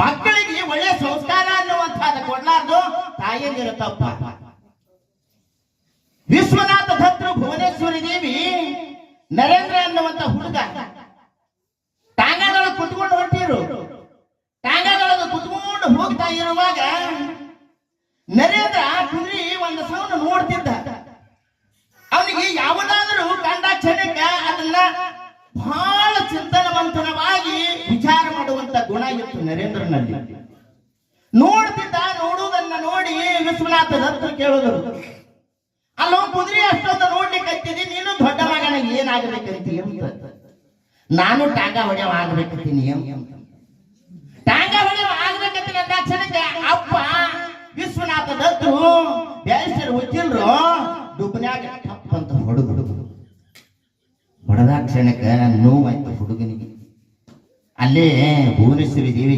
ಮಕ್ಕಳಿಗೆ ಒಳ್ಳೆ ಸಂಸ್ಕಾರ ಅನ್ನುವಂಥದ್ದು ಕೊಡ್ಲಾರ್ದು ತಾಯಿಯಂದಿರ ತಪ್ಪ. ವಿಶ್ವನಾಥ ದತ್ತರು ಭುವನೇಶ್ವರಿ ದೇವಿ ನರೇಂದ್ರ ಅನ್ನುವಂತ ಹುಡುಗ ಟಾಂಗಾದೊಳಗೆ ಕುತ್ಕೊಂಡು ಹೊಂಟಿರು. ಟಾಂಗಾದೊಳಗೆ ಕುತ್ಕೊಂಡು ಹೋಗ್ತಾ ಇರುವಾಗ ನರೇಂದ್ರ ಕುದುರೆ ಒಂದು ಸೌಂಡ್ ನೋಡ್ತಿದ್ದ. ಅವನಿಗೆ ಯಾವುದಾದ್ರೂ ಕಂಡ ಕ್ಷಣಕ್ಕೆ ಅದನ್ನ ಬಹಳ ಚಿಂತನವಂತನವಾಗಿ ವಿಚಾರ ಮಾಡುವಂತ ಗುಣ ಇತ್ತು ನರೇಂದ್ರನಲ್ಲಿ. ನೋಡ್ತಿದ್ದ. ನೋಡುವುದನ್ನ ನೋಡಿ ವಿಶ್ವನಾಥ ದತ್ತರು ಕೇಳಿದರು, ಅಲ್ಲೋ ಕುದುರೆ ಅಷ್ಟೊಂದು ನೋಡ್ಲಿಕ್ಕೆ ಹತ್ತಿದಿ, ನೀನು ದೊಡ್ಡ ಮಗನ ಏನಾಗಬೇಕಂತೀಯ ಅಂತ. ನಾನು ಟಾಂಗ ಹೊಡೆಯವ ಆಗ್ಬೇಕಂತೀನಿ ಅಂತ. ಟಾಂಗ ಹೊಡೆಯವ ಆಗ್ಬೇಕಂತೀನಿ ಅಂದ ಕ್ಷಣಕ್ಕೆ ಅಪ್ಪ ವಿಶ್ವನಾಥ ದತ್ತರು ಬ್ಯಾರಿಸ್ಟರ್ ವಕೀಲರು ಡುಬ್ನ್ಯಾಗ ಟಪ್ ಅಂತ ಹೊಡೆದ ಕ್ಷಣಕ್ಕೆ ನೋವಾಯ್ತು ಹುಡುಗನಿಗೆ. ಅಲ್ಲೇ ಭುವನೇಶ್ವರಿ ದೇವಿ